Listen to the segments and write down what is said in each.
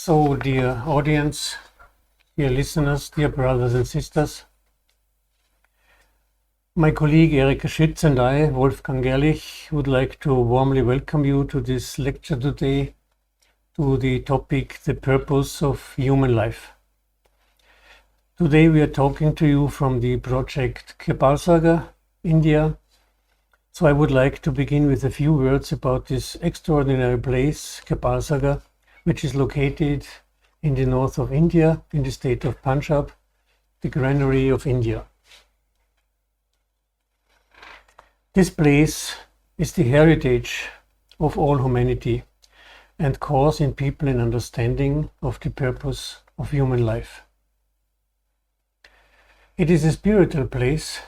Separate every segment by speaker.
Speaker 1: So, dear audience, dear listeners, dear brothers and sisters, my colleague Erika Schütz and I, Wolfgang Gerlich, would like to warmly welcome you to this lecture today to the topic, the purpose of human life. Today we are talking to you from the project Kepalsagar, India. So I would like to begin with a few words about this extraordinary place, Kepalsagar, which is located in the north of India, in the state of Punjab, the granary of India. This place is the heritage of all humanity and cause in people an understanding of the purpose of human life. It is a spiritual place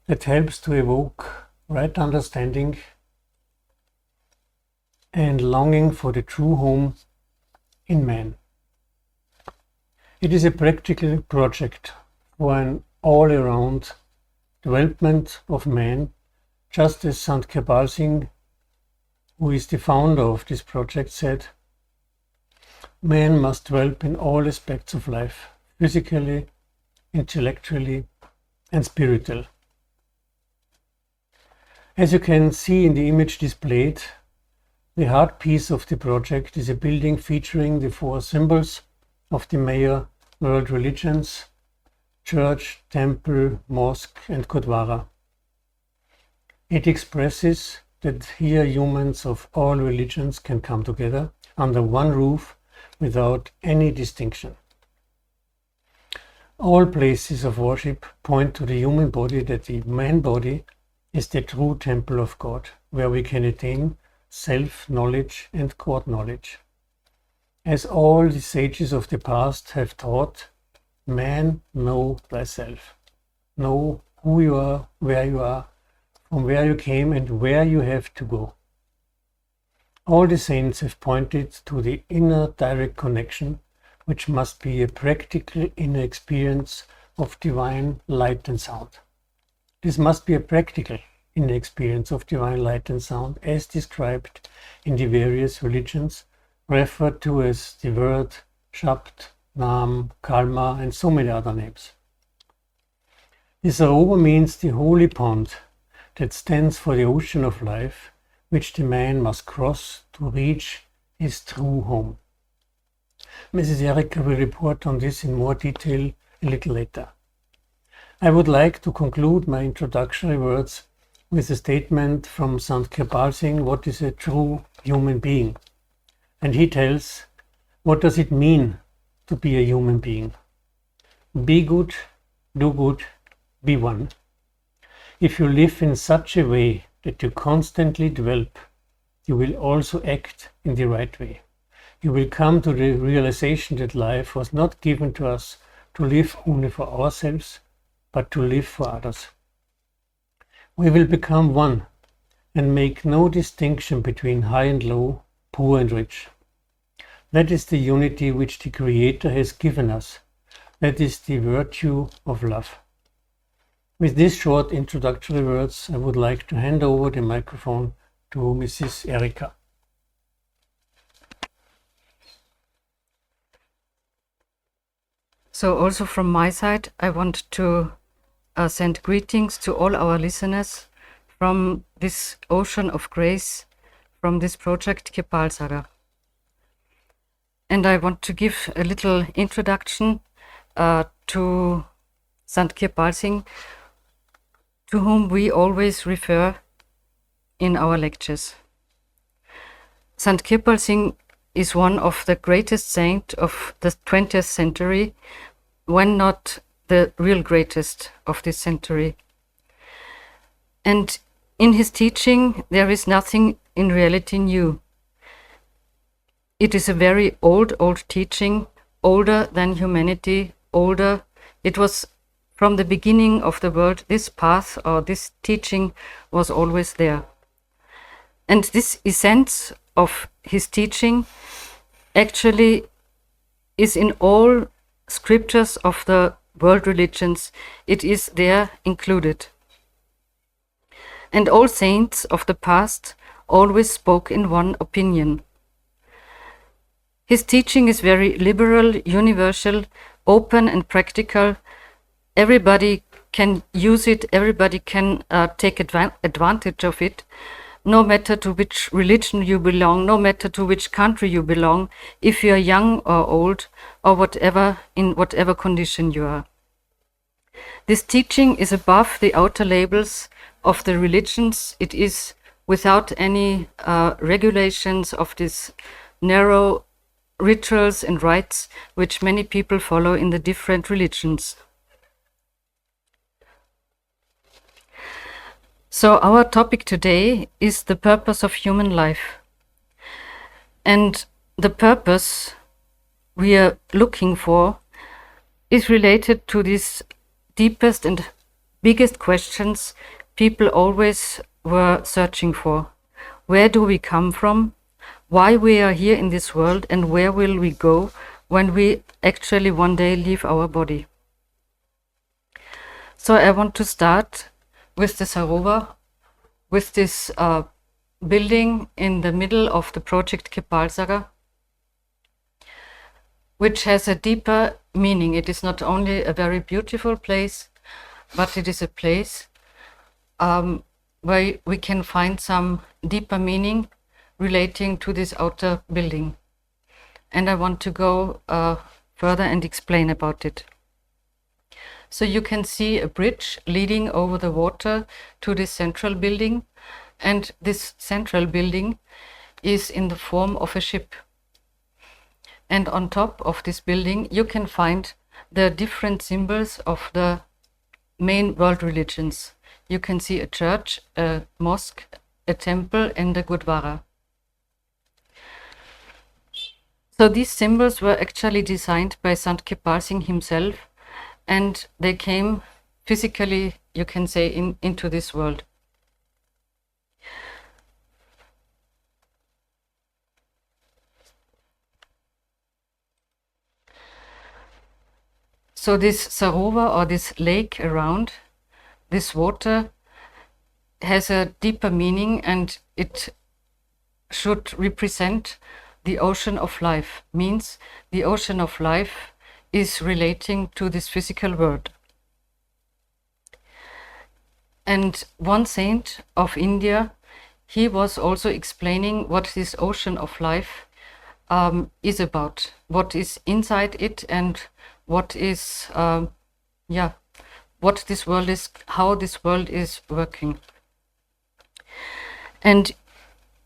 Speaker 1: that helps to evoke right understanding and longing for the true home in man. It is a practical project for an all-around development of man, just as Sant Kirpal Singh, who is the founder of this project, said, "Man must develop in all aspects of life, physically, intellectually, and spiritual." As you can see in the image displayed, the heart piece of the project is a building featuring the four symbols of the major world religions: church, temple, mosque, and Gurdwara. It expresses that here humans of all religions can come together under one roof without any distinction. All places of worship point to the human body, that the man body is the true temple of God, where we can attain self-knowledge and God knowledge. As all the sages of the past have taught, man, know thyself. Know who you are, from where you came, and where you have to go. All the saints have pointed to the inner direct connection, which must be a practical inner experience of divine light and sound. This must be a practical inner experience of divine light and sound, as described in the various religions, referred to as the word, Shabd, Naam, Kalma, and so many other names. The Sarovar means the holy pond that stands for the ocean of life, which the man must cross to reach his true home. Mrs. Erika will report on this in more detail a little later. I would like to conclude my introductory words with a statement from Sant Kirpal Singh, what is a true human being? And he tells, what does it mean to be a human being? Be good, do good, be one. If you live in such a way that you constantly develop, you will also act in the right way. You will come to the realization that life was not given to us to live only for ourselves, but to live for others. We will become one and make no distinction between high and low, poor and rich. That is the unity which the Creator has given us. That is the virtue of love. With these short introductory words, I would like to hand over the microphone to Mrs. Erika.
Speaker 2: So also from my side, I want to send greetings to all our listeners from this ocean of grace, from this project Kepalsagar. And I want to give a little introduction to Sant Kirpal Singh, to whom we always refer in our lectures. Sant Kirpal Singh is one of the greatest saints of the 20th century, when not the real greatest of this century. And in his teaching, there is nothing in reality new. It is a very old teaching, older than humanity, older. It was from the beginning of the world, this path or this teaching was always there. And this essence of his teaching actually is in all scriptures of the world religions. It is there included. And all saints of the past always spoke in one opinion. His teaching is very liberal, universal, open and practical. Everybody can use it, everybody can take advantage of it, no matter to which religion you belong, no matter to which country you belong, if you are young or old, or whatever, in whatever condition you are. This teaching is above the outer labels of the religions. It is without any regulations of these narrow rituals and rites which many people follow in the different religions. So our topic today is the purpose of human life. And the purpose we are looking for is related to these deepest and biggest questions people always were searching for. Where do we come from? Why we are here in this world, and where will we go when we actually one day leave our body? So I want to start with the Sarovar, with this building in the middle of the project Kepalsagar, which has a deeper meaning. It is not only a very beautiful place, but it is a place where we can find some deeper meaning relating to this outer building. And I want to go further and explain about it. So you can see a bridge leading over the water to this central building, and this central building is in the form of a ship. And on top of this building you can find the different symbols of the main world religions. You can see a church, a mosque, a temple, and a gurdwara. So these symbols were actually designed by Sant Kirpal Singh himself, and they came physically, you can say, into this world. So this Sarovar, or this lake around, this water, has a deeper meaning, and it should represent the ocean of life. Means the ocean of life is relating to this physical world. And one saint of India, he was also explaining what this ocean of life is about, what is inside it, and what is what this world is, how this world is working. And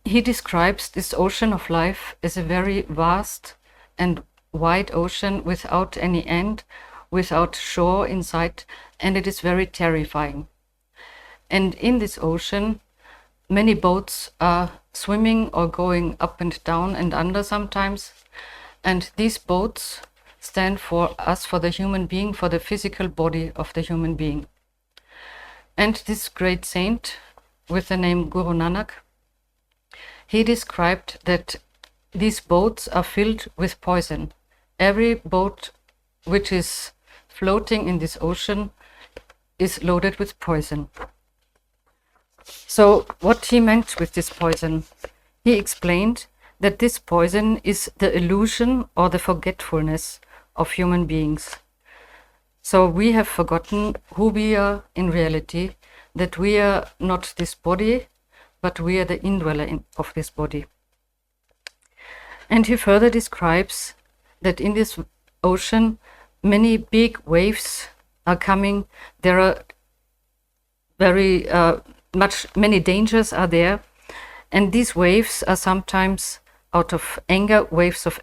Speaker 2: he describes this ocean of life as a very vast and wide ocean without any end, without shore in sight, and it is very terrifying. And in this ocean many boats are swimming or going up and down and under sometimes, and these boats stand for us, for the human being, for the physical body of the human being. And this great saint with the name Guru Nanak, he described that these boats are filled with poison. Every boat which is floating in this ocean is loaded with poison. So what he meant with this poison? He explained that this poison is the illusion or the forgetfulness of human beings. So we have forgotten who we are in reality, that we are not this body, but we are the indweller of this body. And he further describes that in this ocean many big waves are coming. There are very many dangers are there, and these waves are sometimes out of anger, waves of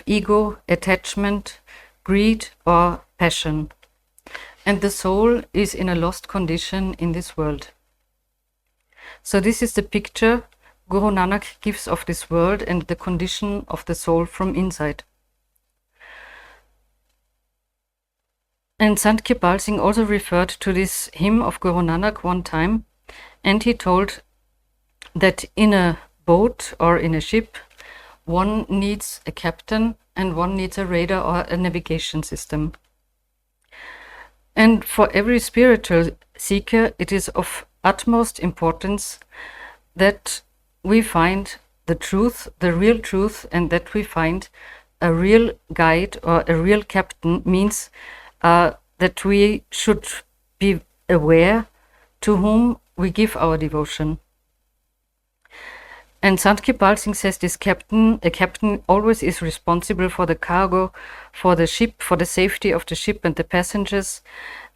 Speaker 2: ego, attachment, greed, or passion. And the soul is in a lost condition in this world. So this is the picture Guru Nanak gives of this world and the condition of the soul from inside. And Sant Kirpal Singh also referred to this hymn of Guru Nanak one time, and he told that in a boat or in a ship one needs a captain and one needs a radar or a navigation system. And for every spiritual seeker it is of utmost importance that we find the truth, the real truth, and that we find a real guide or a real captain means that we should be aware to whom we give our devotion. And Sant Kirpal Singh says a captain always is responsible for the cargo, for the ship, for the safety of the ship and the passengers.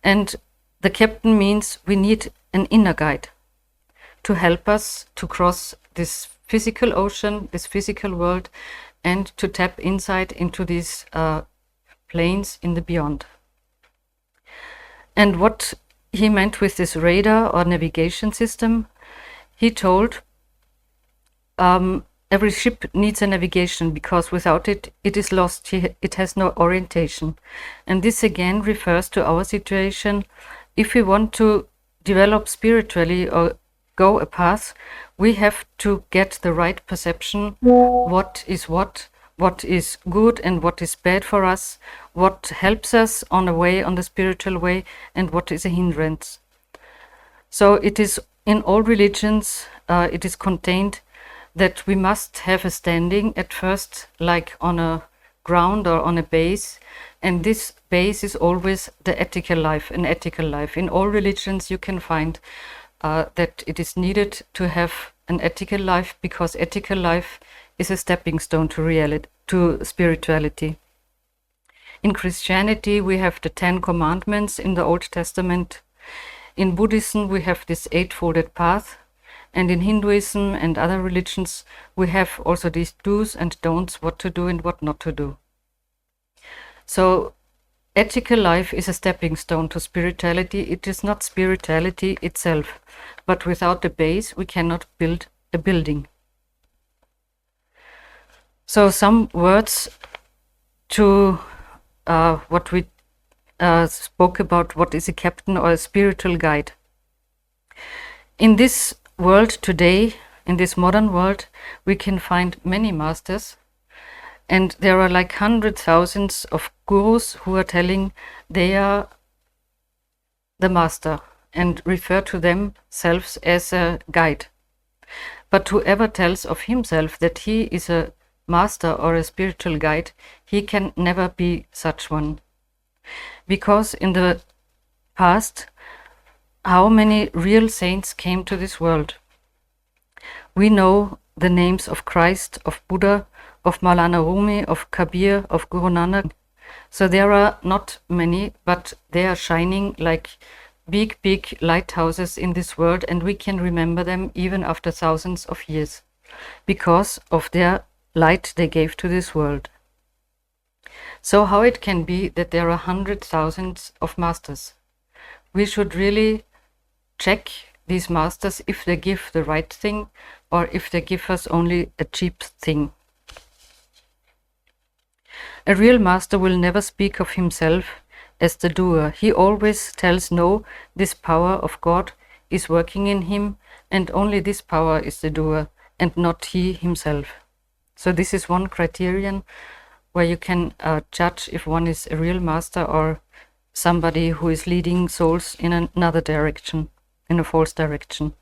Speaker 2: And the captain means we need an inner guide to help us to cross this physical ocean, this physical world, and to tap inside into these planes in the beyond. And what he meant with this radar or navigation system, he told every ship needs a navigation, because without it, it is lost. It has no orientation. And this again refers to our situation. If we want to develop spiritually or go a path, we have to get the right perception, what is good and what is bad for us, what helps us on the way, on the spiritual way, and what is a hindrance. So it is in all religions, it is contained that we must have a standing at first, like on a ground or on a base, and this base is always the ethical life, an ethical life. In all religions you can find that it is needed to have an ethical life, because ethical life is a stepping stone to reality, to spirituality. In Christianity we have the 10 Commandments in the Old Testament. In Buddhism we have this eightfolded path, and in Hinduism and other religions we have also these do's and don'ts, what to do and what not to do. So ethical life is a stepping stone to spirituality. It is not spirituality itself, but without the base we cannot build a building. So some words to what we spoke about, what is a captain or a spiritual guide. In this world today, in this modern world, we can find many masters, and there are like 100,000 of gurus who are telling they are the master and refer to themselves as a guide. But whoever tells of himself that he is a master or a spiritual guide, he can never be such one. Because in the past, how many real saints came to this world? We know the names of Christ, of Buddha, of Maulana Rumi, of Kabir, of Guru Nanak. So there are not many, but they are shining like big, big lighthouses in this world, and we can remember them even after thousands of years because of their light they gave to this world. So how it can be that there are 100,000 of masters? We should really check these masters if they give the right thing or if they give us only a cheap thing. A real master will never speak of himself as the doer. He always tells, no, this power of God is working in him, and only this power is the doer and not he himself. So this is one criterion where you can judge if one is a real master or somebody who is leading souls in another direction, in a false direction.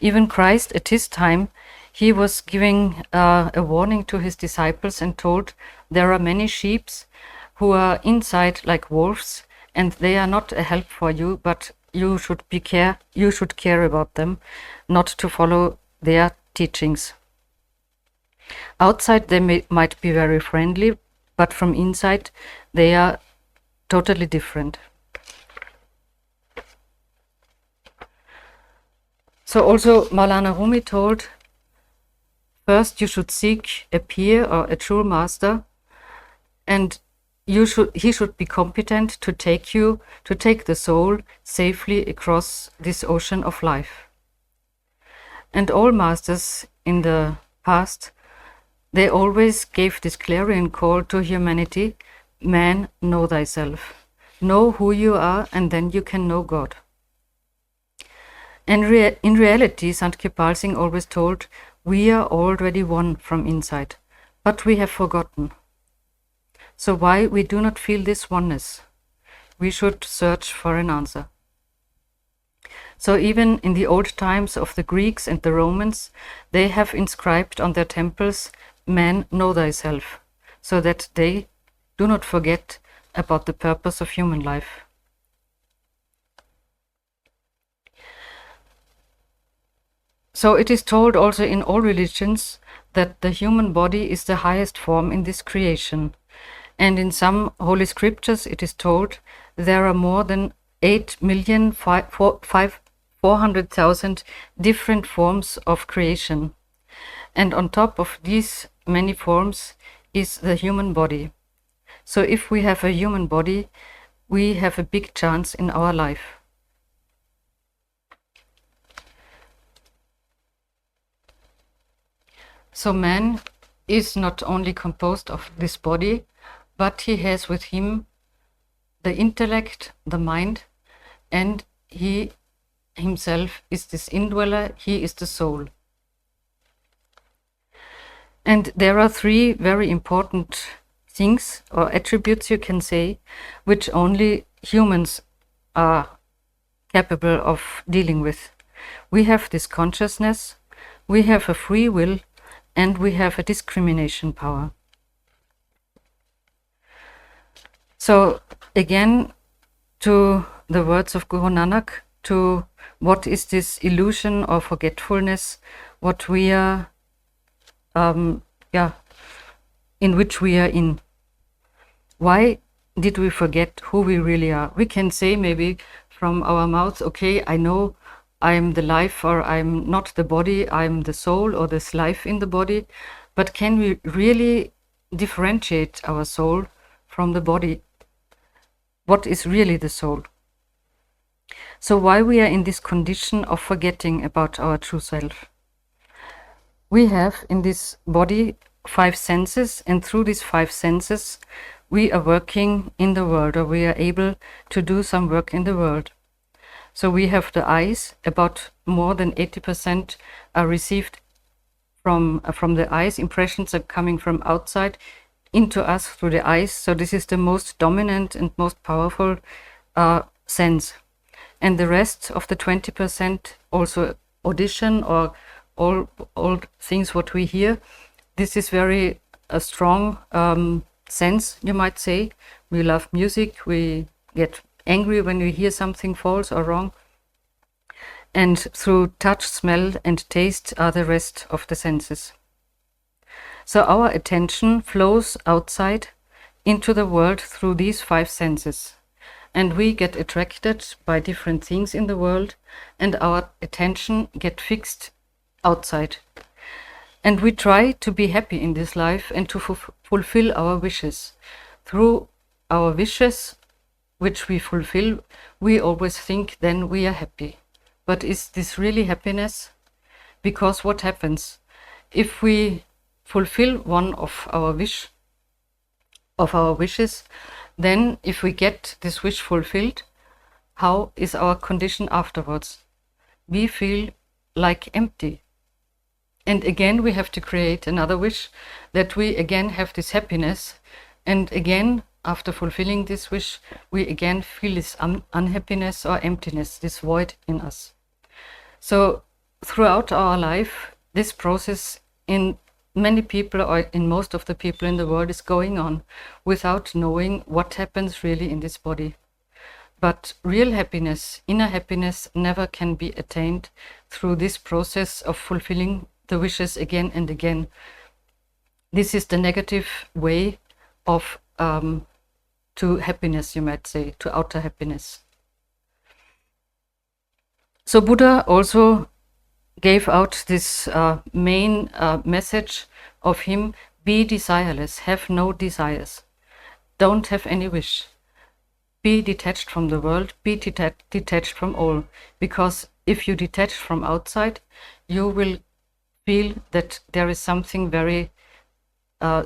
Speaker 2: Even Christ at his time, he was giving a warning to his disciples and told, there are many sheep who are inside like wolves, and they are not a help for you, but you should care about them, not to follow their teachings. Outside they might be very friendly, but from inside they are totally different. So also Maulana Rumi told, first you should seek a peer or a true master, and he should be competent to take the soul safely across this ocean of life. And all masters in the past, they always gave this clarion call to humanity, man, know thyself. Know who you are, and then you can know God. And in reality, Sant Kirpal Singh always told, we are already one from inside, but we have forgotten. So why we do not feel this oneness? We should search for an answer. So even in the old times of the Greeks and the Romans, they have inscribed on their temples, "Man, know thyself," so that they do not forget about the purpose of human life. So it is told also in all religions that the human body is the highest form in this creation. And in some holy scriptures it is told there are more than 8,400,000 different forms of creation. And on top of these many forms is the human body. So if we have a human body, we have a big chance in our life. So man is not only composed of this body, but he has with him the intellect, the mind, and he himself is this indweller, he is the soul. And there are three very important things or attributes, you can say, which only humans are capable of dealing with. We have this consciousness, we have a free will, and we have a discrimination power. So again, to the words of Guru Nanak, to what is this illusion or forgetfulness, what we are, in which we are in. Why did we forget who we really are? We can say maybe from our mouths, okay, I know I'm the life, or I'm not the body, I'm the soul, or this life in the body. But can we really differentiate our soul from the body? What is really the soul? So why we are in this condition of forgetting about our true self? We have in this body 5 senses, and through these 5 senses we are working in the world, or we are able to do some work in the world. So we have the eyes, about more than 80% are received from the eyes. Impressions are coming from outside into us through the eyes. So this is the most dominant and most powerful sense. And the rest of the 20%, also audition or all things what we hear, this is very a strong sense, you might say. We love music, we get angry when we hear something false or wrong. And through touch, smell, and taste are the rest of the senses. So our attention flows outside into the world through these 5 senses. And we get attracted by different things in the world, and our attention get fixed outside. And we try to be happy in this life and to fulfill our wishes. Through our wishes, which we fulfill, we always think then we are happy. But is this really happiness? Because what happens? If we fulfill one of our wishes, then if we get this wish fulfilled, how is our condition afterwards? We feel like empty. And again we have to create another wish, that we again have this happiness, and again after fulfilling this wish, we again feel this unhappiness or emptiness, this void in us. So throughout our life, this process in many people, or in most of the people in the world, is going on without knowing what happens really in this body. But real happiness, inner happiness, never can be attained through this process of fulfilling the wishes again and again. This is the negative way of to happiness, you might say, to outer happiness. So Buddha also gave out this main message of him: be desireless, have no desires, don't have any wish, be detached from the world, be detached from all. Because if you detach from outside, you will feel that there is something very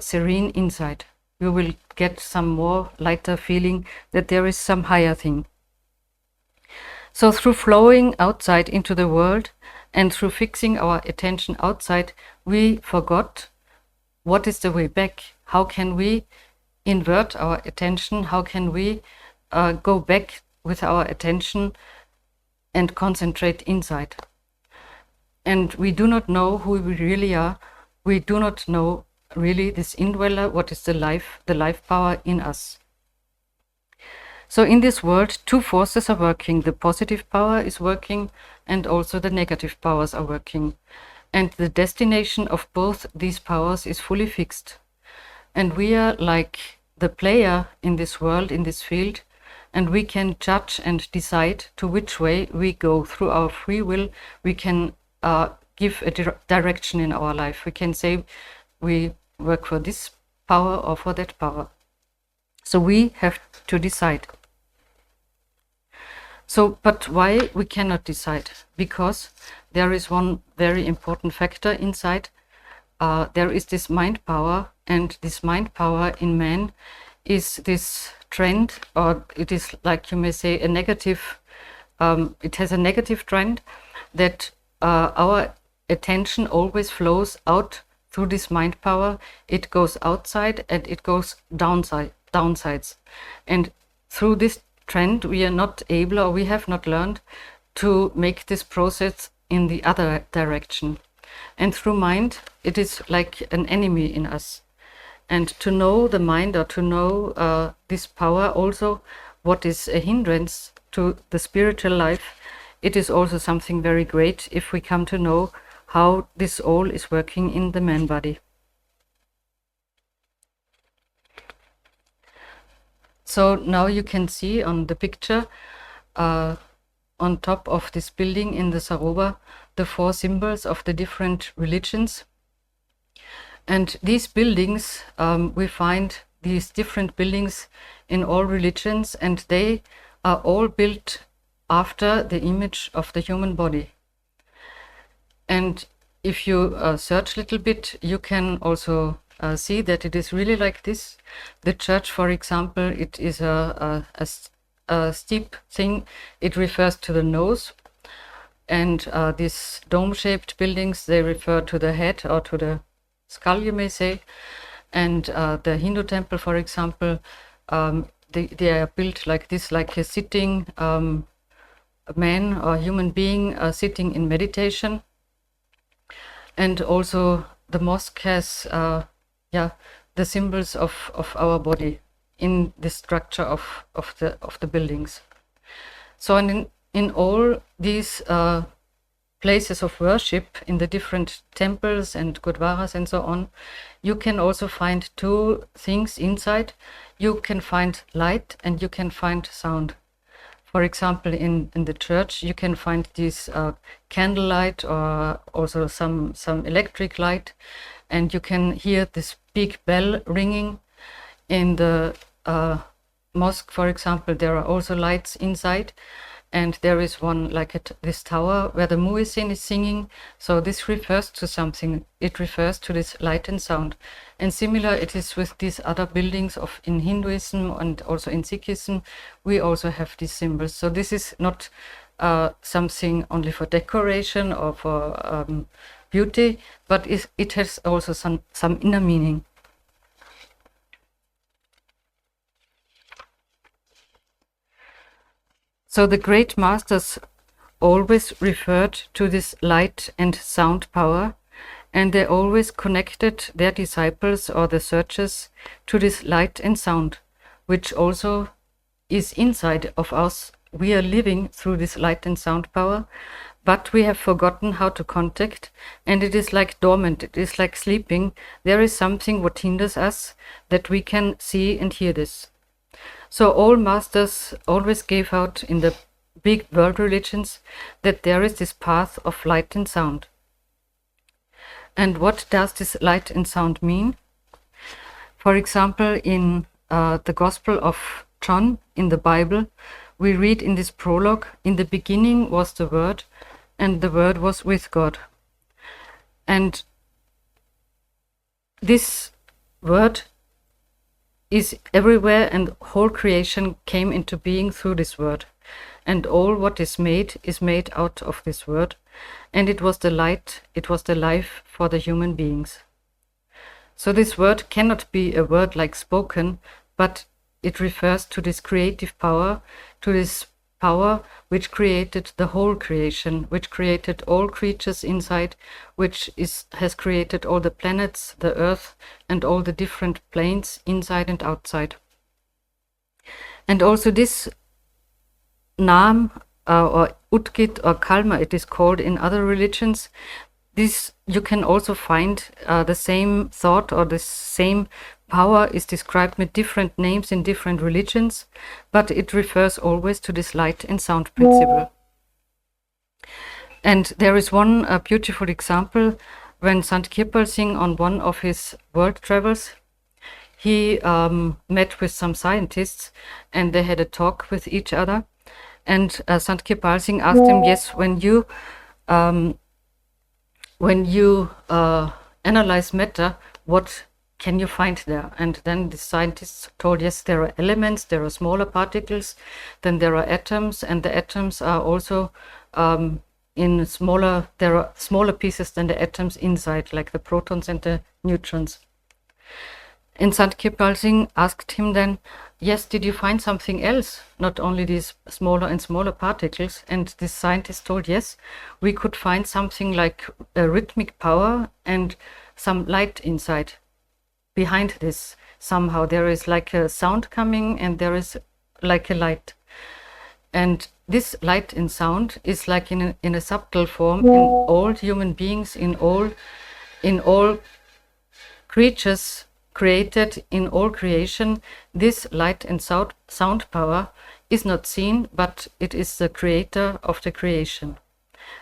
Speaker 2: serene inside. You will get some more lighter feeling that there is some higher thing. So through flowing outside into the world and through fixing our attention outside, we forgot what is the way back. How can we invert our attention? How can we go back with our attention and concentrate inside. And we do not know who we really are. We do not know really this indweller, what is the life power in us. So in this world, two forces are working. The positive power is working and also the negative powers are working. And the destination of both these powers is fully fixed. And we are like the player in this world, in this field, and we can judge and decide to which way we go. Through our free will, we can give a direction in our life. We can say we work for this power or for that power. So we have to decide. So, but why we cannot decide? Because there is one very important factor inside. There is this mind power, and this mind power in man is this trend, or it is, like you may say, a negative, it has a negative trend that our attention always flows out through this mind power. It goes outside and it goes downsides. And through this trend, we are not able, or we have not learned to make this process in the other direction. And through mind, it is like an enemy in us. And to know the mind, or to know this power also, what is a hindrance to the spiritual life, it is also something very great if we come to know how this all is working in the man body. So now you can see on the picture, on top of this building in the Saroba, the 4 symbols of the different religions. And these buildings, we find these different buildings in all religions, and they are all built after the image of the human body. And if you search a little bit, you can also see that it is really like this. The church, for example, it is a steep thing. It refers to the nose. And these dome-shaped buildings, they refer to the head or to the skull, you may say. And the Hindu temple, for example, they are built like this, like a sitting man or human being sitting in meditation. And also the mosque has the symbols of our body in the structure of the buildings. So in all these places of worship, in the different temples and gurdwaras and so on, you can also find 2 things inside. You can find light and you can find sound. For example, in the church, you can find this candlelight, or also some electric light, and you can hear this big bell ringing. In the mosque, for example, there are also lights inside, and there is one like this tower where the muezzin is singing. So this refers to something. It refers to this light and sound. And similar it is with these other buildings in Hinduism and also in Sikhism. We also have these symbols. So this is not something only for decoration or for beauty, but it has also some inner meaning. So the great masters always referred to this light and sound power, and they always connected their disciples or the searchers to this light and sound, which also is inside of us. We are living through this light and sound power, but we have forgotten how to contact, and it is like dormant, it is like sleeping. There is something what hinders us that we can see and hear this. So all masters always gave out in the big world religions that there is this path of light and sound. And what does this light and sound mean? For example, in the Gospel of John in the Bible, we read in this prologue, "In the beginning was the Word, and the Word was with God." And this Word is everywhere, and whole creation came into being through this Word. And all what is made out of this Word. And it was the light, it was the life for the human beings. So this word cannot be a word like spoken, but it refers to this creative power, to this power which created the whole creation, which created all creatures inside, which has created all the planets, the earth, and all the different planes inside and outside. And also this Naam, or Udgit or Kalma, it is called in other religions. This you can also find the same thought or the same power is described with different names in different religions, but it refers always to this light and sound principle. And there is one beautiful example when Sant Kirpal Singh, on one of his world travels, he met with some scientists and they had a talk with each other. And Sant Kirpal Singh asked him, yes, when you analyze matter, what can you find there? And then the scientists told, yes, there are elements, there are smaller particles, then there are atoms, and the atoms are also there are smaller pieces than the atoms inside, like the protons and the neutrons. And Sant Kirpal Singh asked him then, yes, did you find something else, not only these smaller and smaller particles? And this scientist told, yes, we could find something like a rhythmic power and some light inside. Behind this, somehow there is like a sound coming and there is like a light. And this light and sound is like in a subtle form in all human beings, in all creatures created, in all creation. This light and sound power is not seen, but it is the creator of the creation.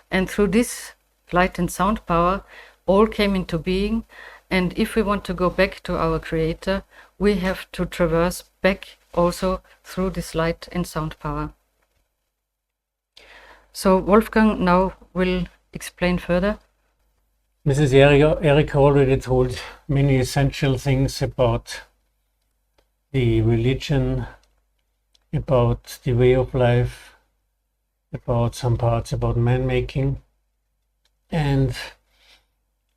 Speaker 2: And through this light and sound power, all came into being. And if we want to go back to our creator, we have to traverse back also through this light and sound power. So Wolfgang now will explain further.
Speaker 1: Mrs. Erika already told many essential things about the religion, about the way of life, about some parts about man-making. And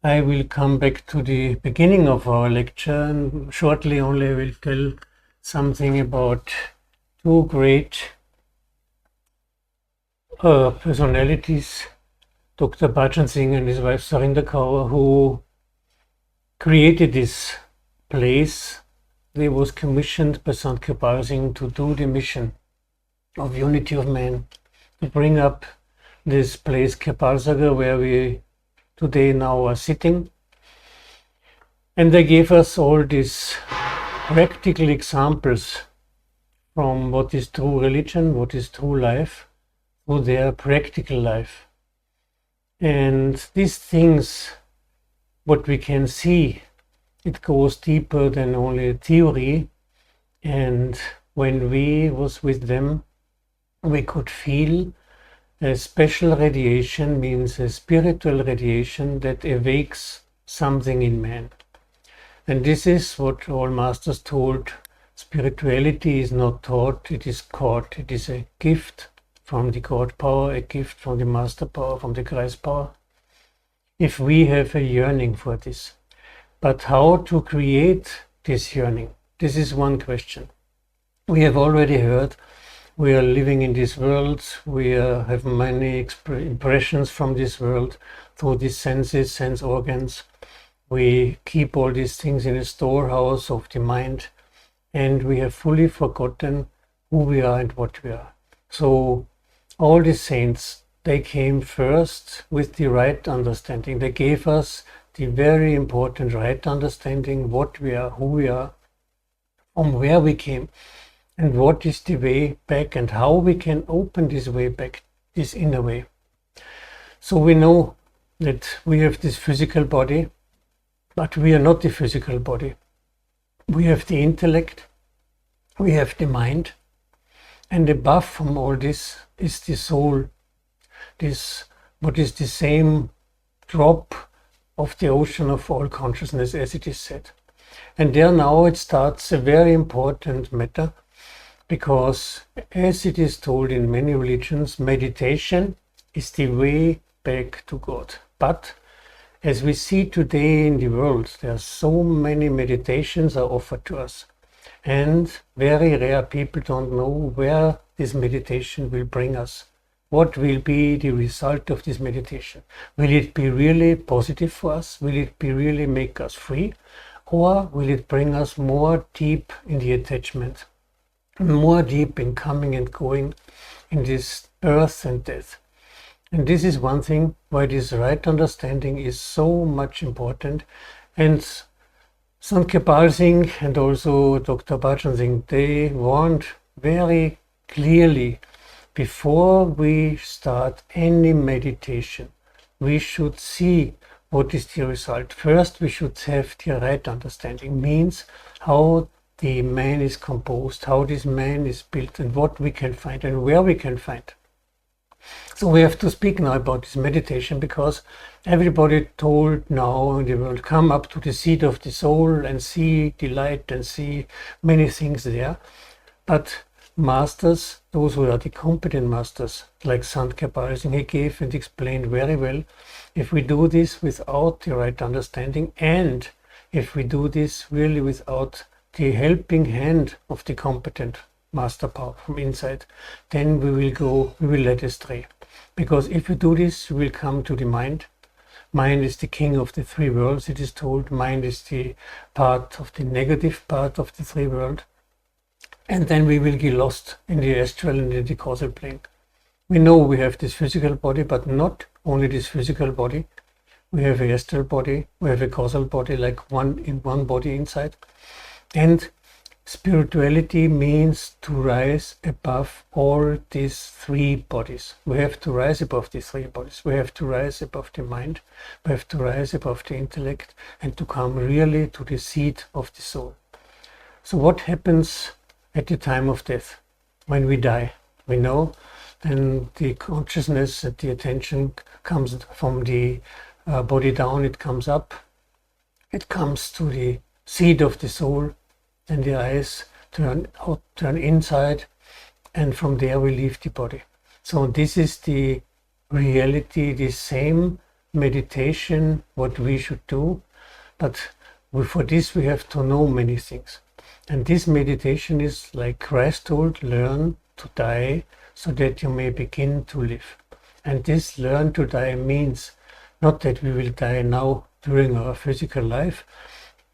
Speaker 1: I will come back to the beginning of our lecture and shortly only will tell something about two great personalities, Dr. Bhajan Singh and his wife Surinder Kaur, who created this place. They was commissioned by Sant Kirpal Singh to do the mission of unity of man, to bring up this place Kirpalsagar, where we today now are sitting. And they gave us all these practical examples from what is true religion, what is true life, through their practical life. And these things, what we can see, it goes deeper than only theory. And when we was with them, we could feel a special radiation, means a spiritual radiation that awakes something in man. And this is what all masters told. Spirituality is not taught, it is caught. It is a gift from the God power, a gift from the Master power, from the Christ power, if we have a yearning for this. But how to create this yearning? This is one question. We have already heard we are living in this world, we have many impressions from this world through these senses, sense organs. We keep all these things in a storehouse of the mind, and we have fully forgotten who we are and what we are. So all the saints, they came first with the right understanding. They gave us the very important right understanding, what we are, who we are, from where we came, and what is the way back and how we can open this way back, this inner way. So we know that we have this physical body, but we are not the physical body. We have the intellect, we have the mind, and above from all this is the soul, this what is the same drop of the ocean of all consciousness, as it is said. And there now it starts a very important matter, because as it is told in many religions, meditation is the way back to God. But as we see today in the world, there are so many meditations are offered to us. And very rare people don't know where this meditation will bring us. What will be the result of this meditation? Will it be really positive for us? Will it be really make us free? Or will it bring us more deep in the attachment? More deep in coming and going in this birth and death. And this is one thing why this right understanding is so much important. And Sant Kirpal Singh and also Dr. Bhajan Singh, they warned very clearly, before we start any meditation, we should see what is the result. First, we should have the right understanding, means how the man is composed, how this man is built, and what we can find and where we can find. So we have to speak now about this meditation, because everybody told now they will come up to the seat of the soul and see the light and see many things there. But masters, those who are the competent masters, like Sant Kirpal Singh, he gave and explained very well, if we do this without the right understanding, and if we do this really without the helping hand of the competent master power from inside, then we will let astray. Because if we do this, we will come to the mind. Mind is the king of the three worlds, it is told. Mind is the part of the negative part of the three worlds. And then we will get lost in the astral and in the causal plane. We know we have this physical body, but not only this physical body. We have a astral body, we have a causal body, like one body inside. And spirituality means to rise above all these three bodies. We have to rise above these three bodies. We have to rise above the mind. We have to rise above the intellect and to come really to the seat of the soul. So what happens at the time of death? When we die, we know then the consciousness and the attention comes from the body down, it comes up. It comes to the seat of the soul. Then the eyes turn out, turn inside, and from there we leave the body. So this is the reality, the same meditation what we should do, but for this we have to know many things. And this meditation is, like Christ told, learn to die so that you may begin to live. And this learn to die means not that we will die now during our physical life,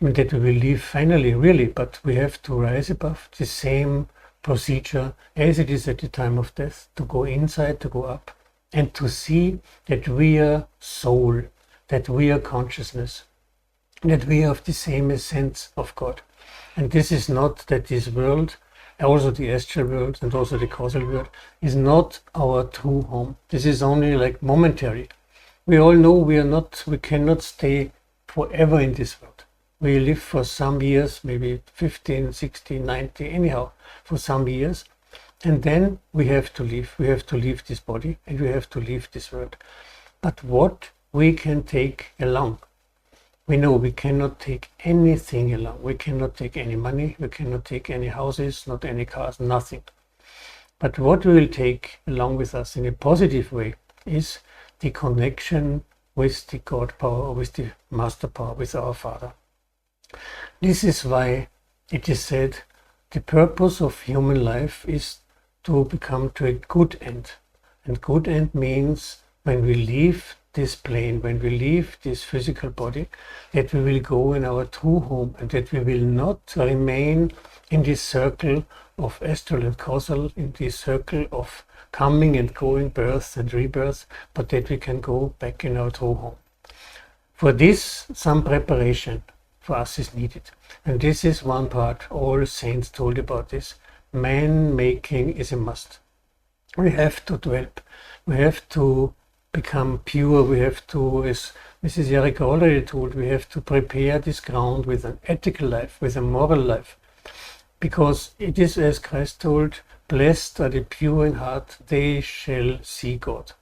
Speaker 1: that we will leave finally, really, but we have to rise above the same procedure as it is at the time of death, to go inside, to go up, and to see that we are soul, that we are consciousness, that we are of the same essence of God. And this is not that this world, also the astral world and also the causal world, is not our true home. This is only like momentary. We all know we cannot stay forever in this world. We live for some years, maybe 15, 16, 90, anyhow, for some years. And then we have to leave. We have to leave this body and we have to leave this world. But what we can take along? We know we cannot take anything along. We cannot take any money. We cannot take any houses, not any cars, nothing. But what we will take along with us in a positive way is the connection with the God power, with the Master power, with our Father. This is why it is said the purpose of human life is to become to a good end. And good end means when we leave this plane, when we leave this physical body, that we will go in our true home and that we will not remain in this circle of astral and causal, in this circle of coming and going, birth and rebirth, but that we can go back in our true home. For this, some preparation for us is needed. And this is one part all saints told about this. Man making is a must. We have to develop, we have to become pure, we have to, as Mrs. Erika already told, we have to prepare this ground with an ethical life, with a moral life. Because it is, as Christ told, blessed are the pure in heart, they shall see God.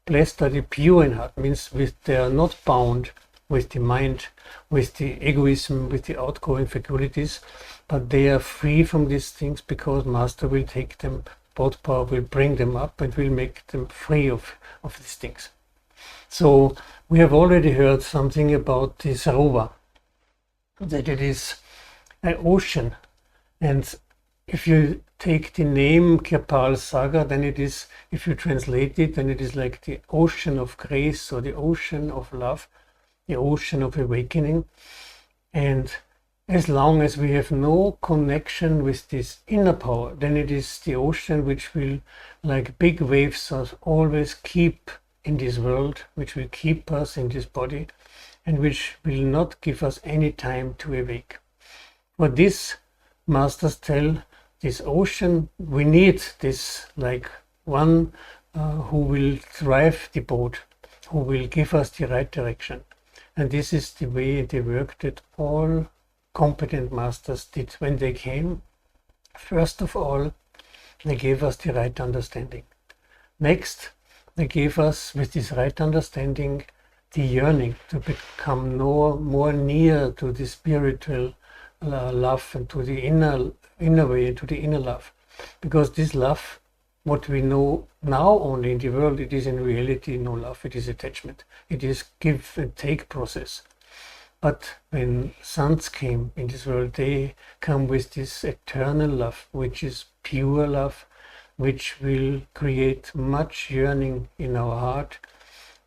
Speaker 1: Blessed are the pure in heart, means they are not bound with the mind, with the egoism, with the outgoing faculties, but they are free from these things because Master will take them, both power will bring them up and will make them free of these things. So we have already heard something about the Sarovar, that it is an ocean And if you take the name Kirpal Sagar, then it is, if you translate it, then it is like the ocean of grace or the ocean of love, the ocean of awakening. And as long as we have no connection with this inner power, then it is the ocean which will, like big waves, always keep in this world, which will keep us in this body, and which will not give us any time to awake. For this, masters tell, this ocean, we need this, like one who will drive the boat, who will give us the right direction. And this is the way, the work that all competent masters did when they came. First of all, they gave us the right understanding. Next, they gave us, with this right understanding, the yearning to become more near to the spiritual love and to the inner way, to the inner love. Because this love, what we know now only in the world, it is in reality no love, it is attachment. It is give and take process. But when sons came in this world, they come with this eternal love, which is pure love, which will create much yearning in our heart,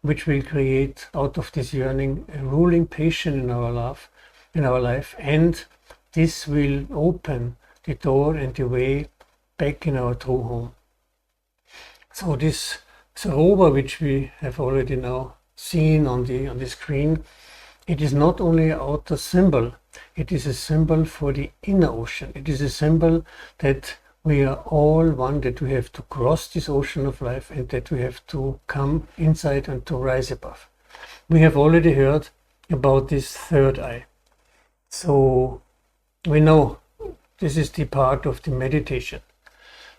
Speaker 1: which will create out of this yearning a ruling passion in our life, and this will open the door and the way back in our true home. So this Sarovar, which we have already now seen on the screen, it is not only an outer symbol, it is a symbol for the inner ocean. It is a symbol that we are all one, that we have to cross this ocean of life and that we have to come inside and to rise above. We have already heard about this third eye. So we know this is the part of the meditation,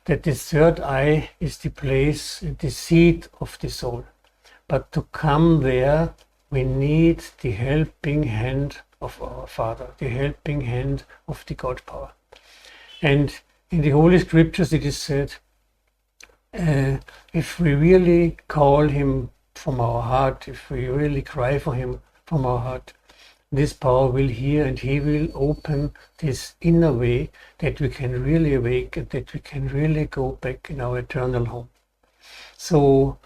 Speaker 1: that this third eye is the place, the seat of the soul. But to come there, we need the helping hand of our Father, the helping hand of the God power. And in the Holy Scriptures it is said, if we really call Him from our heart, if we really cry for Him from our heart, this power will hear and He will open this inner way that we can really awake and that we can really go back in our eternal home. So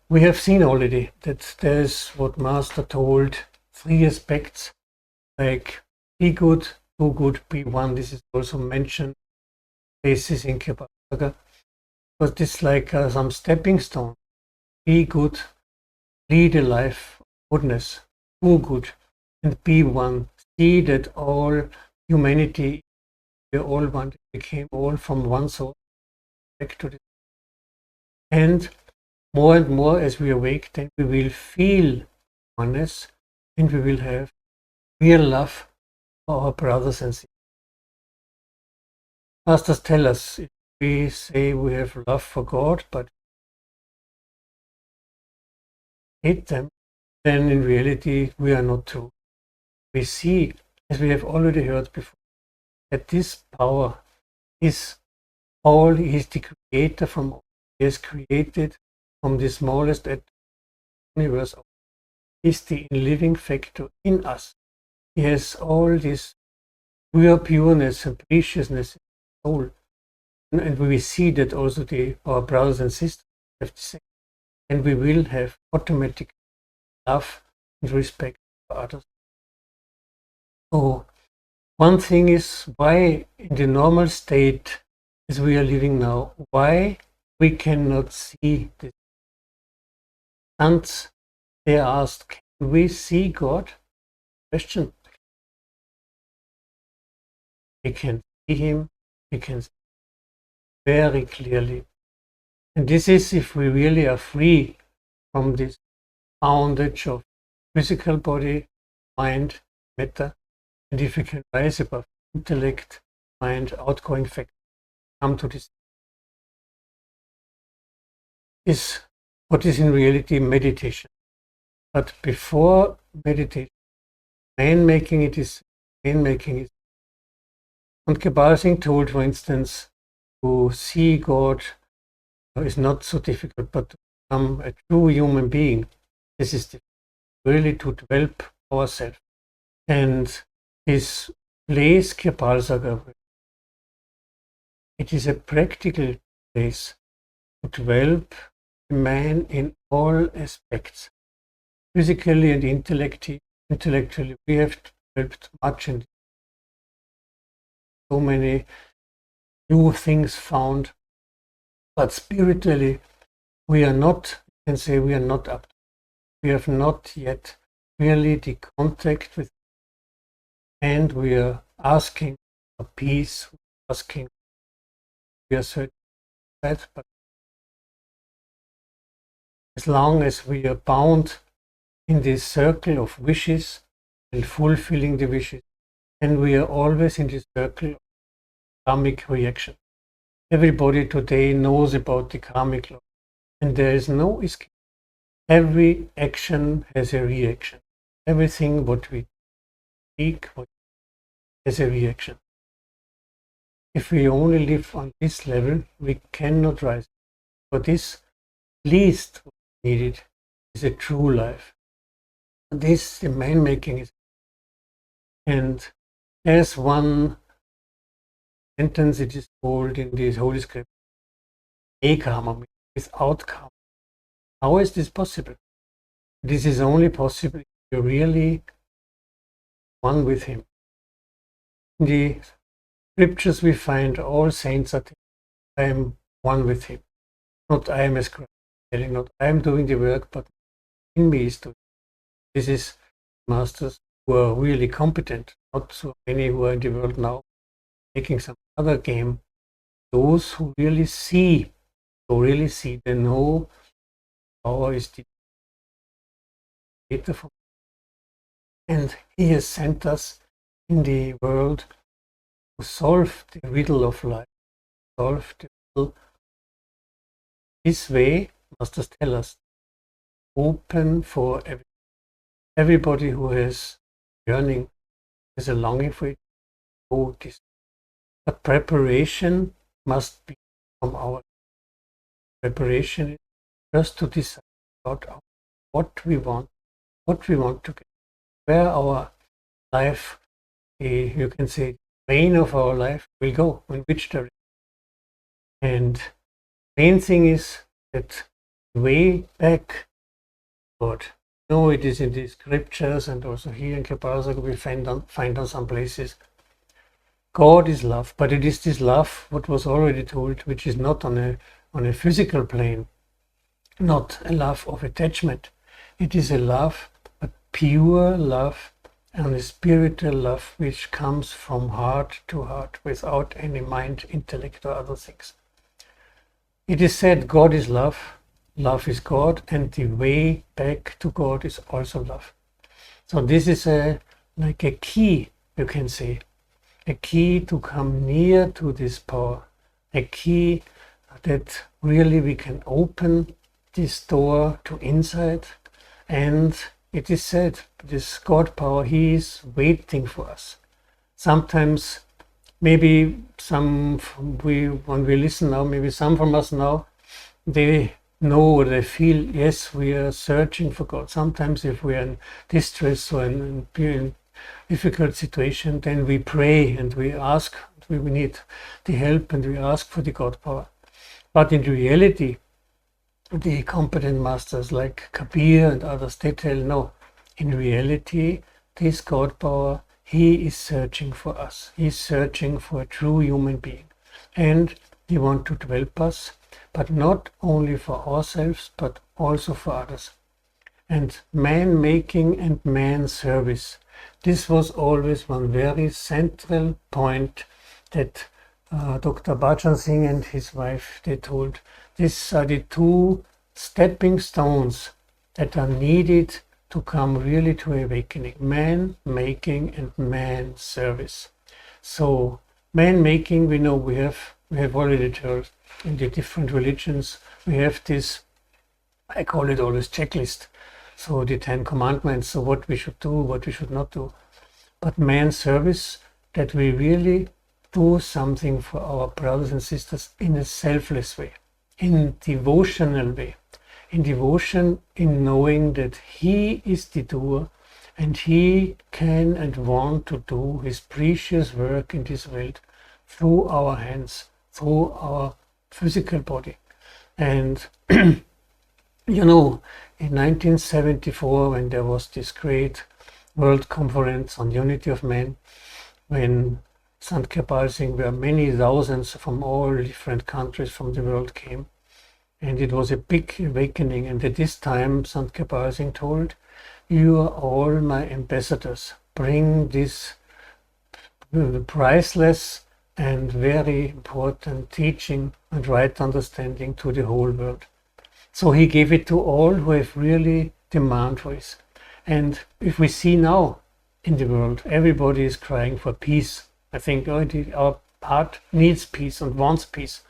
Speaker 1: we have seen already that there's what Master told, 3 aspects, like be good, do good, be one. This is also mentioned places in Kirpal Sagar. But it's like some stepping stone. Be good, lead a life of goodness, do good, and be one. See that all humanity, we all one, we came all from one soul back to this. And more as we awake, then we will feel oneness and we will have real love for our brothers and sisters. Masters tell us, if we say we have love for God, but hate them, then in reality we are not true. We see, as we have already heard before, that this power is all, He is the creator from all. He has created from the smallest universe, is the living factor in us. He has all this pure pureness and preciousness in the soul. And we see that also our brothers and sisters have the same. And we will have automatic love and respect for others. So one thing is, why in the normal state as we are living now, why we cannot see this? And they asked, can we see God? Question. We can see Him, we can see very clearly. And this is if we really are free from this bondage of physical body, mind, matter, and if we can rise above intellect, mind, outgoing fact, come to this. Is what is in reality meditation. But before meditation, man-making is. And Kirpal Singh told, for instance, to see God is not so difficult, but to become a true human being, this is difficult. Really to develop ourselves. And this place, Kirpal Sagar, It is a practical place to develop man in all aspects, physically and intellectually. We have developed much and so many new things found, but spiritually we are not, you can say we are not up. We have not yet really the contact with, and we are asking for peace, we are searching for that, but as long as we are bound in this circle of wishes and fulfilling the wishes, and we are always in this circle of karmic reaction. Everybody today knows about the karmic law, and there is no escape. Every action has a reaction. Everything what we speak has a reaction. If we only live on this level, we cannot rise. For this, least needed is a true life. This, the man making is. And there's one sentence, it is told in this Holy Scripture, karma, without karma. How is this possible? This is only possible if you're really one with Him. In the scriptures we find all saints are I am one with Him. Not I am as Christ, telling not I am doing the work, but in me is doing. This is masters who are really competent, not so many who are in the world now making some other game. Those who really see, they know power is the creator from, and He has sent us in the world to solve the riddle of life, solve the riddle. This way, masters tell us, open for everybody who has yearning, has a longing for it. Oh, this. The preparation must be from our preparation is first to decide about what we want to get, where our life, you can say, vein of our life will go, in which direction. And main thing is that way back God. No, it is in the scriptures and also here in Kepalsaga we find on some places. God is love, but it is this love, what was already told, which is not on a physical plane, not a love of attachment. It is a love, a pure love, and a spiritual love which comes from heart to heart without any mind, intellect or other things. It is said God is love, love is God, and the way back to God is also love. So this is like a key, you can say, a key to come near to this power, a key that really we can open this door to inside, and it is said this God power, He is waiting for us. Sometimes maybe when we listen now, maybe some from us now, they know or they feel, yes, we are searching for God. Sometimes if we are in distress or in difficult situation, then we pray and we ask, we need the help and we ask for the God power. But in reality, the competent masters like Kabir and others, they tell no, in reality, this God power, He is searching for us. He is searching for a true human being. And He wants to develop us, but not only for ourselves, but also for others. And man making and man service. This was always one very central point that Dr. Bhajan Singh and his wife, they told, these are the two stepping stones that are needed to come really to awakening. Man making and man service. So man making, we know we have already told in the different religions, we have this, I call it always checklist. So the 10 commandments, so what we should do, what we should not do. But man service, that we really do something for our brothers and sisters in a selfless way, in devotional way, in devotion, in knowing that He is the doer and He can and want to do His precious work in this world through our hands, through our physical body. And you know, in 1974, when there was this great World Conference on Unity of Man, when Sant Kirpal Singh, where many thousands from all different countries from the world came, and it was a big awakening. And at this time, Sant Kirpal Singh told, "You are all my ambassadors. Bring this priceless and very important teaching and right understanding to the whole world." So he gave it to all who have really demand for it. And if we see now in the world, everybody is crying for peace. I think our heart needs peace and wants peace.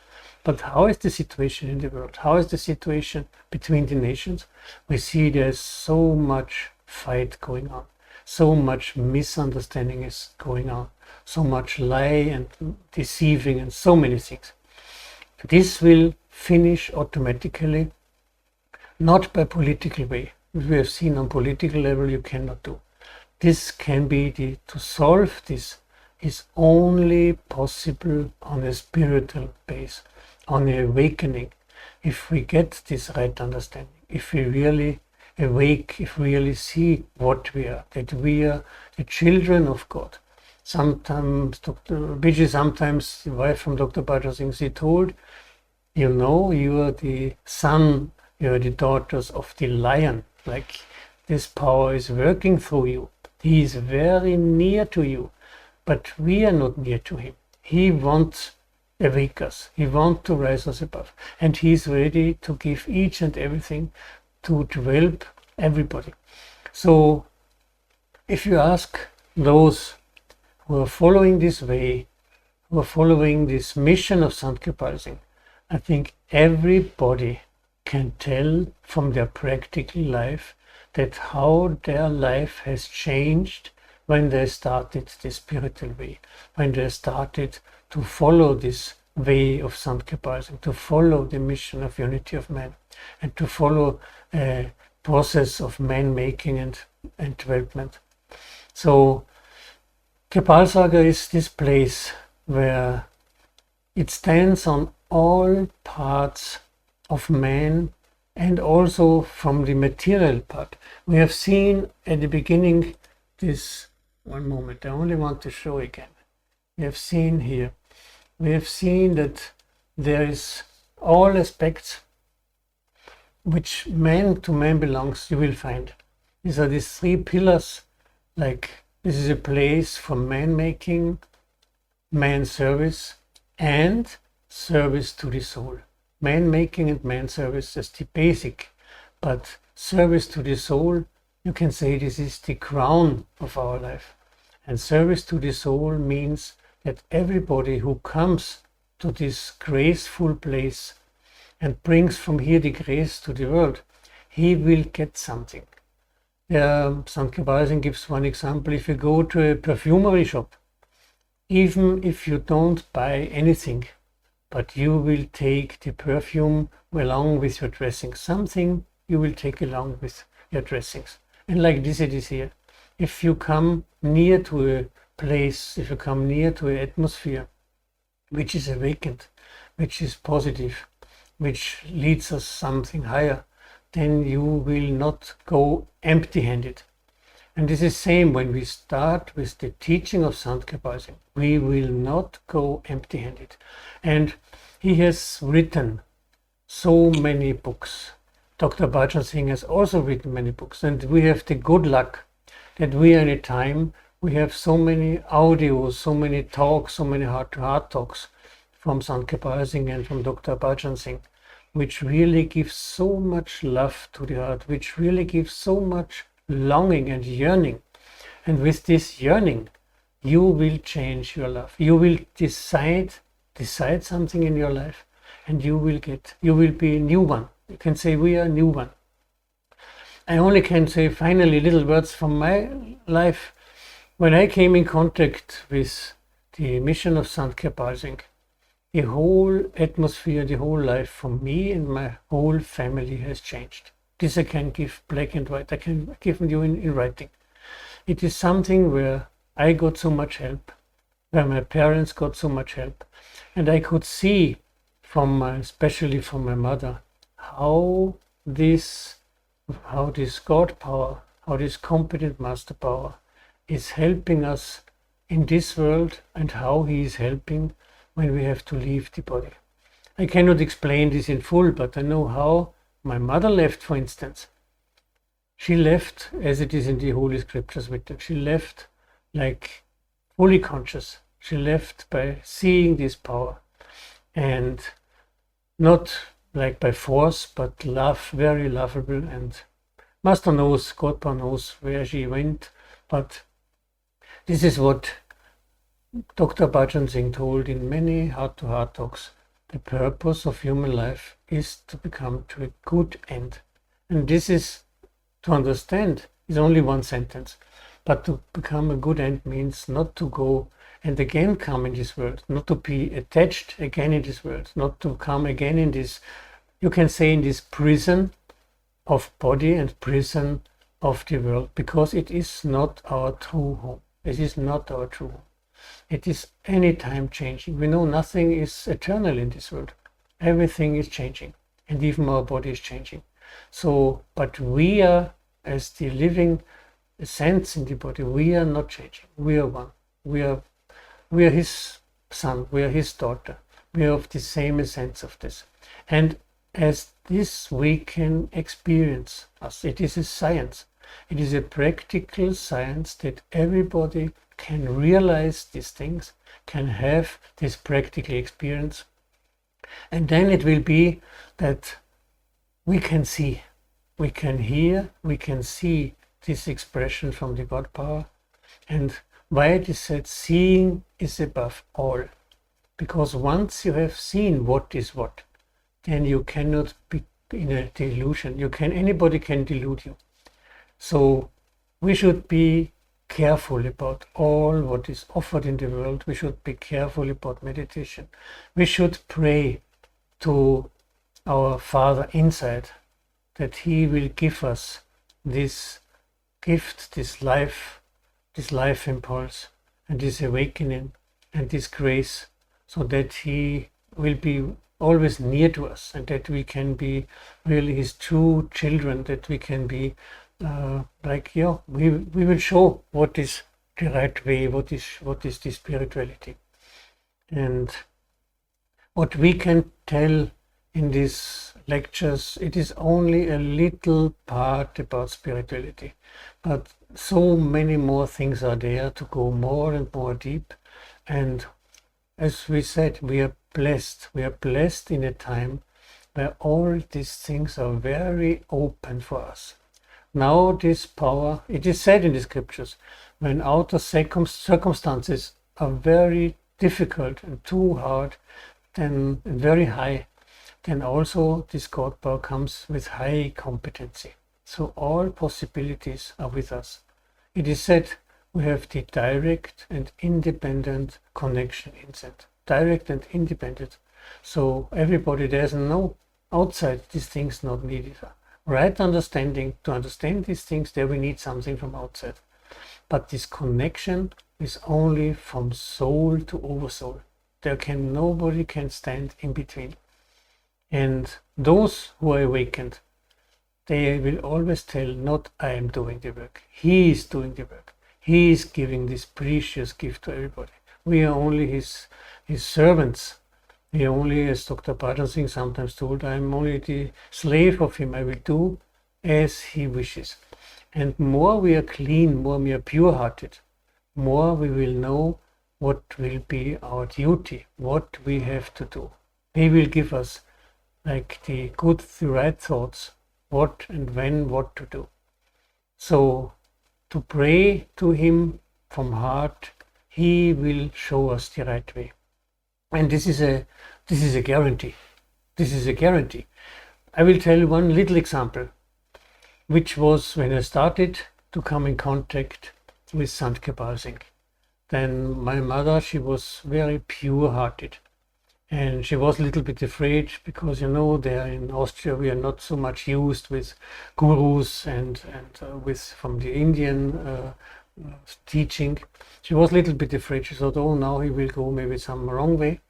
Speaker 1: But how is the situation in the world? How is the situation between the nations? We see there's so much fight going on. So much misunderstanding is going on. So much lie and deceiving and so many things. This will finish automatically, not by political way. We have seen on political level you cannot do. This can be to solve this is only possible on a spiritual base, on an awakening. If we get this right understanding, if we really awake, if we really see what we are, that we are the children of God. Sometimes Dr. Biji, sometimes the wife from Dr. Bhajan Singh, she told, you know, you are the son, you are the daughters of the lion. Like this power is working through you. He is very near to you, but we are not near to him. He wants to awake us. He wants to rise us above. And he is ready to give each and everything to help everybody. So if you ask those who are following this way, who are following this mission of Sant Kirpal Singh, I think everybody can tell from their practical life that how their life has changed when they started the spiritual way, when they started to follow this way of Sant Kirpal Singh, to follow the mission of unity of man, and to follow a process of man-making and development. So Kirpal Sagar is this place where it stands on all parts of man and also from the material part. We have seen at the beginning this, one moment, I only want to show again. We have seen here, we have seen that there is all aspects which man to man belongs, you will find. These are these three pillars, like this is a place for man making, man service, and service to the soul. Man making and man service is the basic, but service to the soul, you can say this is the crown of our life. And service to the soul means that everybody who comes to this graceful place and brings from here the grace to the world, he will get something. Sant Kirpal Singh gives one example. If you go to a perfumery shop, even if you don't buy anything, but you will take the perfume along with your dressing, something you will take along with your dressings. And like this it is here. If you come near to a place, if you come near to an atmosphere which is awakened, which is positive, which leads us something higher, then you will not go empty-handed. And this is same when we start with the teaching of Sant Kirpal Singh. We will not go empty-handed. And he has written so many books. Dr. Bhajan Singh has also written many books. And we have the good luck that we are in a time, we have so many audios, so many talks, so many heart-to-heart talks from Sant Kirpal Singh and from Dr. Bhajan Singh, which really gives so much love to the heart, which really gives so much longing and yearning. And with this yearning, you will change your life. You will decide something in your life, and you will be a new one. You can say we are a new one. I only can say finally little words from my life. When I came in contact with the mission of Sant Kirpal Singh, the whole atmosphere, the whole life for me and my whole family has changed. This I can give black and white. I can give you in writing. It is something where I got so much help. where my parents got so much help. And I could see especially from my mother, how this God power, how this competent master power is helping us in this world, and how he is helping when we have to leave the body. I cannot explain this in full, but I know how my mother left, for instance. She left, as it is in the Holy Scriptures written, she left like fully conscious. She left by seeing this power, and not like by force, but love, very lovable. And Master knows, God knows where she went, but this is what Dr. Bhajan Singh told in many heart-to-heart talks. The purpose of human life is to become to a good end. And this is, to understand, is only one sentence. But to become a good end means not to go and again come in this world, not to be attached again in this world, not to come again in this, you can say, in this prison of body and prison of the world, because it is not our true home. It is not our true home. It is anytime changing. We know nothing is eternal in this world. Everything is changing, and even our body is changing. So, but we are, as the living essence in the body, we are not changing. We are one. We are his son. We are his daughter. We are of the same essence of this. And as this we can experience us. It is a science. It is a practical science that everybody can realize these things, can have this practical experience. And then it will be that we can see, we can hear, we can see this expression from the God power. And why it is said seeing is above all. Because once you have seen what is what, then you cannot be in a delusion. Anybody can delude you. So we should be careful about all what is offered in the world. We should be careful about meditation. We should pray to our Father inside, that he will give us this gift, this life impulse, and this awakening, and this grace, so that he will be always near to us, and that we can be really his true children, that we can be we will show what is the right way, what is the spirituality. And what we can tell in these lectures, it is only a little part about spirituality, but so many more things are there to go more and more deep. And as we said, we are blessed in a time where all these things are very open for us. Now this power, it is said in the scriptures, when outer circumstances are very difficult and too hard, then and very high, then also this God power comes with high competency. So all possibilities are with us. It is said we have the direct and independent connection inside. Direct and independent. So everybody, there's no outside, these things not needed. Right understanding, to understand these things, there we need something from outside. But this connection is only from soul to oversoul. Nobody can stand in between. And those who are awakened, they will always tell, not I am doing the work. He is doing the work. He is giving this precious gift to everybody. We are only his servants. We are only, as Dr. Bhajan Singh sometimes told, I am only the slave of him. I will do as he wishes. And more we are clean, more we are pure-hearted, more we will know what will be our duty, what we have to do. He will give us like the right thoughts, what and when, what to do. So to pray to him from heart, he will show us the right way. And this is a guarantee. This is a guarantee. I will tell you one little example, which was when I started to come in contact with Sant Kirpal Singh. Then my mother, she was very pure-hearted, and she was a little bit afraid because, there in Austria we are not so much used with gurus and with from the Indian teaching, she was a little bit afraid. She thought, oh, now he will go maybe some wrong way.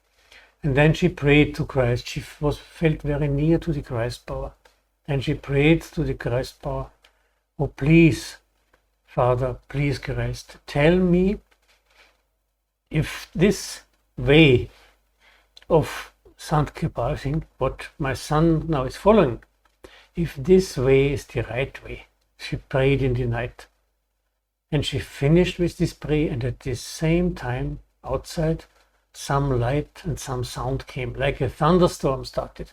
Speaker 1: And then she prayed to Christ. She felt very near to the Christ power. And she prayed to the Christ power, oh, please, Father, please, Christ, tell me if this way of Sant Kirpal Singh, what my son now is following, if this way is the right way. She prayed in the night. And she finished with this prayer, and at the same time, outside, some light and some sound came, like a thunderstorm started.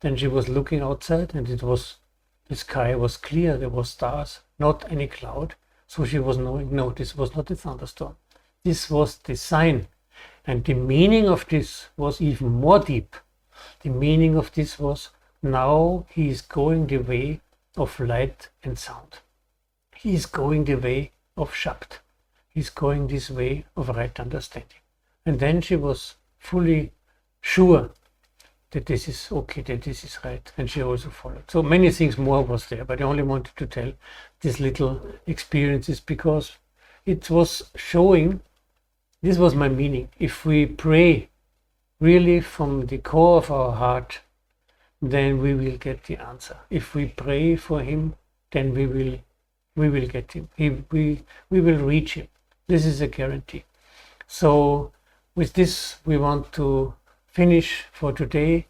Speaker 1: Then she was looking outside, and the sky was clear, there were stars, not any cloud. So she was knowing, no, this was not a thunderstorm. This was the sign. And the meaning of this was even more deep. The meaning of this was, now he is going the way of light and sound. He is going the way of Shabd. He is going this way of right understanding. And then she was fully sure that this is okay, that this is right, and she also followed. So many things more was there, but I only wanted to tell these little experiences because it was showing, this was my meaning. If we pray really from the core of our heart, then we will get the answer. If we pray for him, then we will get him. We will reach him. This is a guarantee. So with this, we want to finish for today.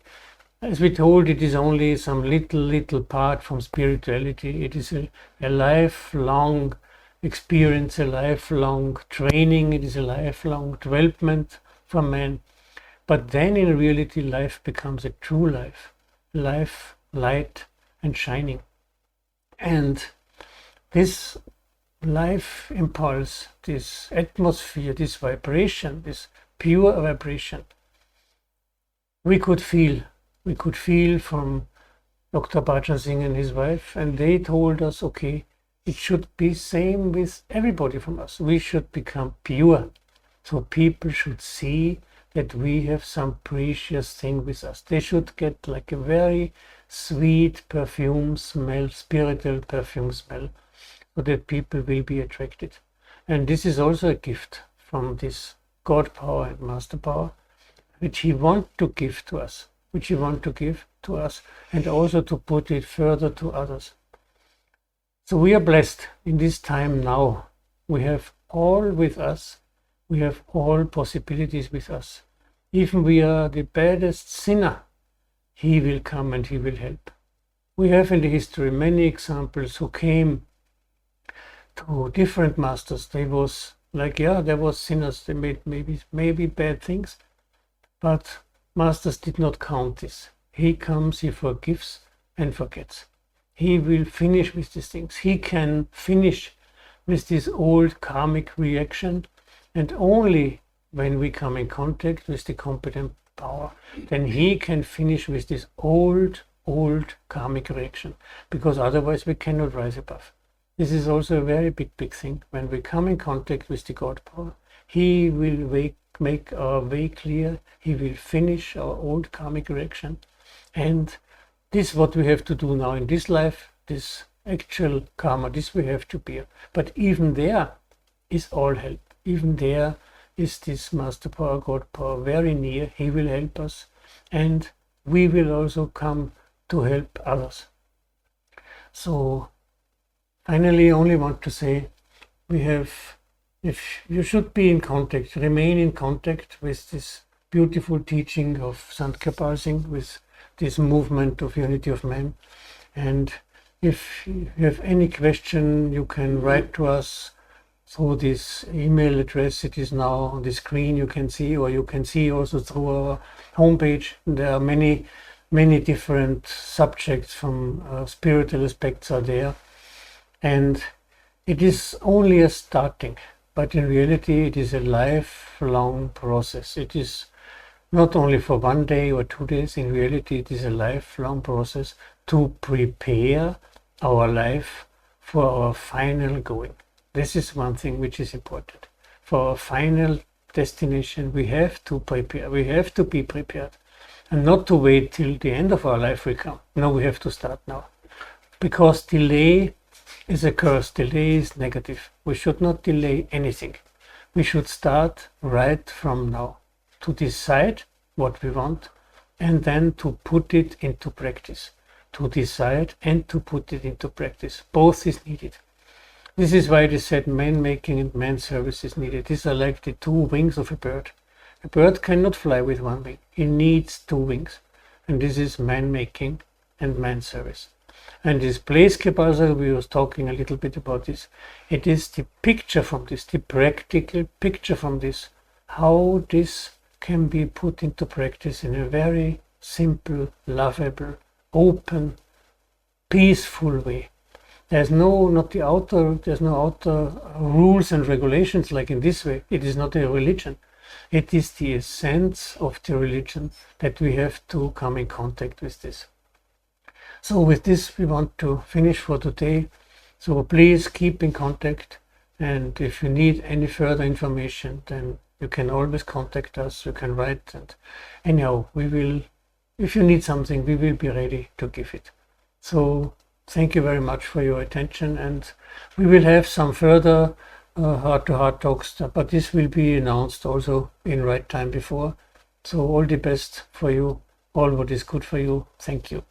Speaker 1: As we told, it is only some little part from spirituality. It is a lifelong experience, a lifelong training. It is a lifelong development for man. But then in reality, life becomes a true life. Life, light and shining. And this life impulse, this atmosphere, this vibration, this pure vibration, we could feel from Dr. Bhajan Singh and his wife, and they told us, okay, it should be same with everybody from us. We should become pure. So people should see that we have some precious thing with us. They should get like a very sweet perfume smell, spiritual perfume smell, so that people will be attracted. And this is also a gift from this God power and Master power, which he wants to give to us, and also to put it further to others. So we are blessed in this time now. We have all with us. We have all possibilities with us. Even we are the baddest sinner, he will come and he will help. We have in the history many examples who came to different masters. They was like, yeah, there was sinners, they made maybe bad things, but masters did not count this. He comes, he forgives and forgets. He will finish with these things. He can finish with this old karmic reaction, and only when we come in contact with the competent power, then he can finish with this old karmic reaction, because otherwise we cannot rise above. This is also a very big thing. When we come in contact with the God power, he will make our way clear. He will finish our old karmic reaction. And this is what we have to do now in this life, this actual karma, this we have to bear. But even there is all help. Even there is this Master Power, God Power, very near. He will help us, and we will also come to help others. So finally, I only want to say, if you should be in contact, remain in contact with this beautiful teaching of Sant Kirpal Singh, with this movement of unity of man. And if you have any question, you can write to us through this email address. It is now on the screen, you can see, or you can see also through our homepage. There are many different subjects from spiritual aspects are there. And it is only a starting, but in reality it is a lifelong process. It is not only for 1 day or 2 days. In reality it is a lifelong process to prepare our life for our final going. This is one thing which is important. For our final destination we have to prepare, we have to be prepared, and not to wait till the end of our life will come. No, we have to start now, because delay is a curse. Delay is negative. We should not delay anything. We should start right from now to decide what we want and then to put it into practice. To decide and to put it into practice. Both is needed. This is why it is said man making and man service is needed. These are like the two wings of a bird. A bird cannot fly with one wing. It needs two wings. And this is man making and man service. And this place Kepalsaga, we was talking a little bit about this. It is the picture from this, the practical picture from this, how this can be put into practice in a very simple, lovable, open, peaceful way. There's no outer rules and regulations like in this way. It is not a religion. It is the essence of the religion that we have to come in contact with this. So with this, we want to finish for today. So please keep in contact. And if you need any further information, then you can always contact us. You can write. And anyhow, if you need something, we will be ready to give it. So thank you very much for your attention. And we will have some further heart-to-heart talks, but this will be announced also in right time before. So all the best for you, all what is good for you. Thank you.